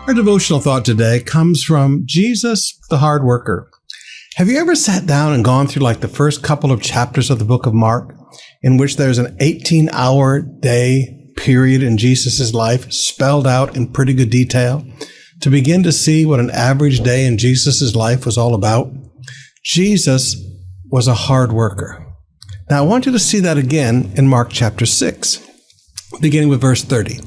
Our devotional thought today comes from Jesus, the hard worker. Have you ever sat down and gone through like the first couple of chapters of the book of Mark, in which there's an 18-hour day period in Jesus' life spelled out in pretty good detail to begin to see what an average day in Jesus' life was all about? Jesus was a hard worker. Now, I want you to see that again in Mark chapter 6, beginning with verse 30.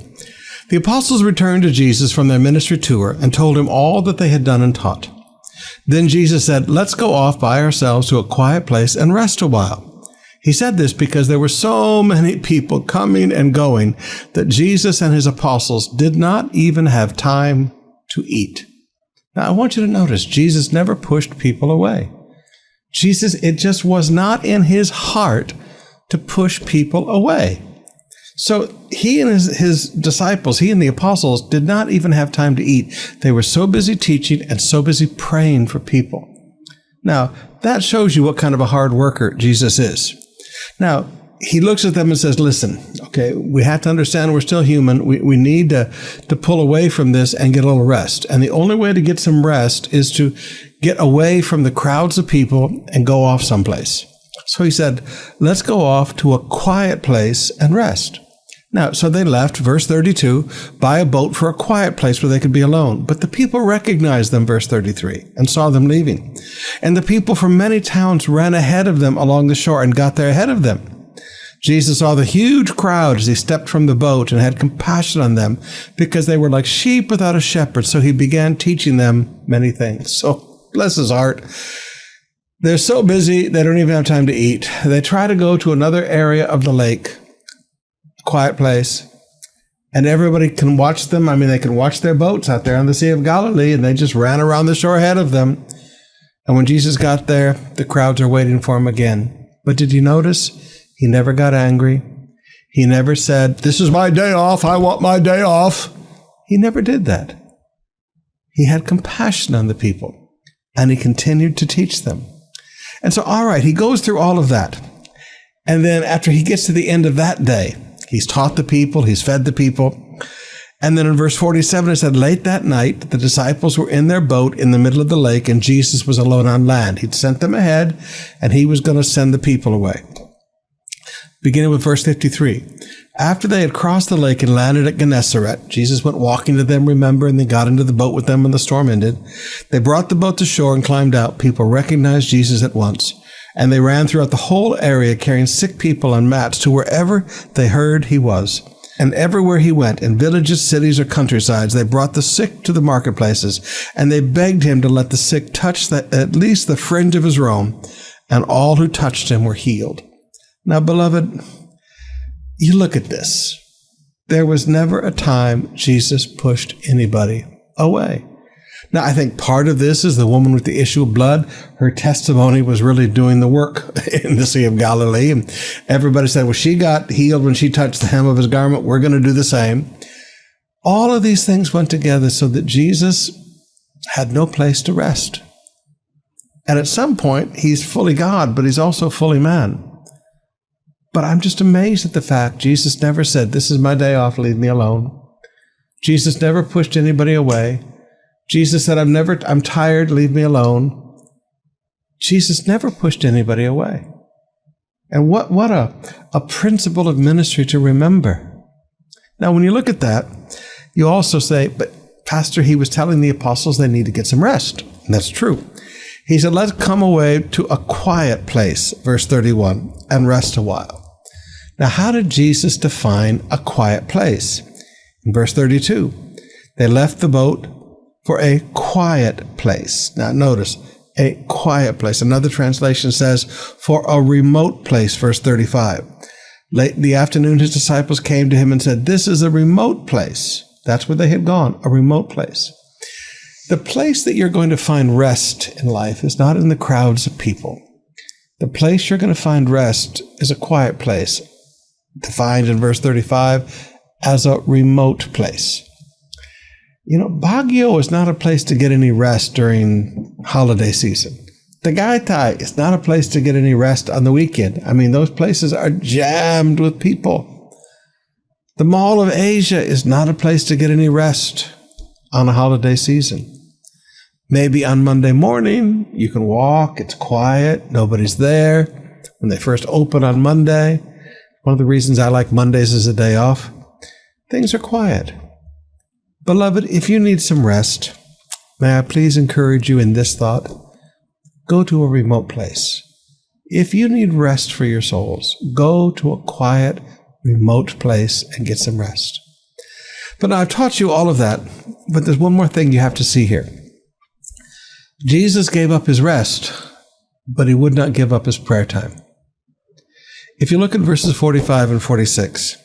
The apostles returned to Jesus from their ministry tour and told him all that they had done and taught. Then Jesus said, "Let's go off by ourselves to a quiet place and rest a while." He said this because there were so many people coming and going that Jesus and his apostles did not even have time to eat. Now, I want you to notice, Jesus never pushed people away. It just was not in his heart to push people away. So he and his disciples, he and the apostles, did not even have time to eat. They were so busy teaching and so busy praying for people. Now, that shows you what kind of a hard worker Jesus is. Now, he looks at them and says, listen, okay, we have to understand we're still human. We need to pull away from this and get a little rest. And the only way to get some rest is to get away from the crowds of people and go off someplace. So he said, let's go off to a quiet place and rest. Now, so they left, verse 32, by a boat for a quiet place where they could be alone. But the people recognized them, verse 33, and saw them leaving. And the people from many towns ran ahead of them along the shore and got there ahead of them. Jesus saw the huge crowd as he stepped from the boat and had compassion on them because they were like sheep without a shepherd. So he began teaching them many things. So bless his heart. They're so busy, they don't even have time to eat. They try to go to another area of the lake, quiet place, and everybody can watch them. I mean, they can watch their boats out there on the Sea of Galilee, and they just ran around the shore ahead of them. And when Jesus got there, the crowds are waiting for him again. But did you notice? He never got angry. He never said, "This is my day off. I want my day off." He never did that. He had compassion on the people, and he continued to teach them. And so, all right, he goes through all of that. And then after he gets to the end of that day, he's taught the people, he's fed the people. And then in verse 47, it said, late that night, the disciples were in their boat in the middle of the lake, and Jesus was alone on land. He'd sent them ahead, and he was going to send the people away. Beginning with verse 53. After they had crossed the lake and landed at Gennesaret, Jesus went walking to them, remember, and they got into the boat with them when the storm ended. They brought the boat to shore and climbed out. People recognized Jesus at once. And they ran throughout the whole area, carrying sick people on mats to wherever they heard he was. And everywhere he went, in villages, cities, or countrysides, they brought the sick to the marketplaces, and they begged him to let the sick touch at least the fringe of his robe, and all who touched him were healed. Now, beloved, you look at this. There was never a time Jesus pushed anybody away. Now, I think part of this is the woman with the issue of blood. Her testimony was really doing the work in the Sea of Galilee. And everybody said, well, she got healed when she touched the hem of his garment. We're going to do the same. All of these things went together so that Jesus had no place to rest. And at some point, he's fully God, but he's also fully man. But I'm just amazed at the fact Jesus never said, this is my day off, leave me alone. Jesus never pushed anybody away. Jesus said, I'm tired, leave me alone. Jesus never pushed anybody away. And what a principle of ministry to remember. Now, when you look at that, you also say, but Pastor, he was telling the apostles they need to get some rest. And that's true. He said, let's come away to a quiet place, verse 31, and rest a while. Now, how did Jesus define a quiet place? In verse 32, they left the boat for a quiet place. Now notice, a quiet place. Another translation says, for a remote place, verse 35. Late in the afternoon, his disciples came to him and said, this is a remote place. That's where they had gone, a remote place. The place that you're going to find rest in life is not in the crowds of people. The place you're going to find rest is a quiet place, defined in verse 35 as a remote place. You know, Baguio is not a place to get any rest during holiday season. Tagaytay is not a place to get any rest on the weekend. I mean, those places are jammed with people. The Mall of Asia is not a place to get any rest. on a holiday season. Maybe on Monday morning, you can walk, it's quiet, nobody's there. When they first open on Monday, one of the reasons I like Mondays as a day off, things are quiet. Beloved, if you need some rest, may I please encourage you in this thought, go to a remote place. If you need rest for your souls, go to a quiet, remote place and get some rest. But now I've taught you all of that, but there's one more thing you have to see here. Jesus gave up his rest, but he would not give up his prayer time. If you look at verses 45 and 46,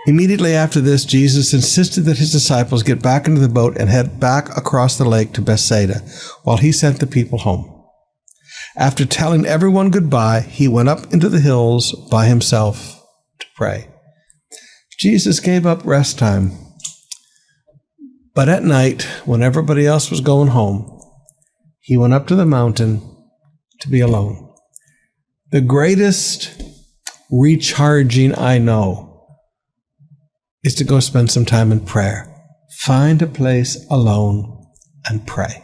immediately after this, Jesus insisted that his disciples get back into the boat and head back across the lake to Bethsaida while he sent the people home. After telling everyone goodbye, he went up into the hills by himself to pray. Jesus gave up rest time. But at night, when everybody else was going home, he went up to the mountain to be alone. The greatest recharging I know is to go spend some time in prayer. Find a place alone and pray.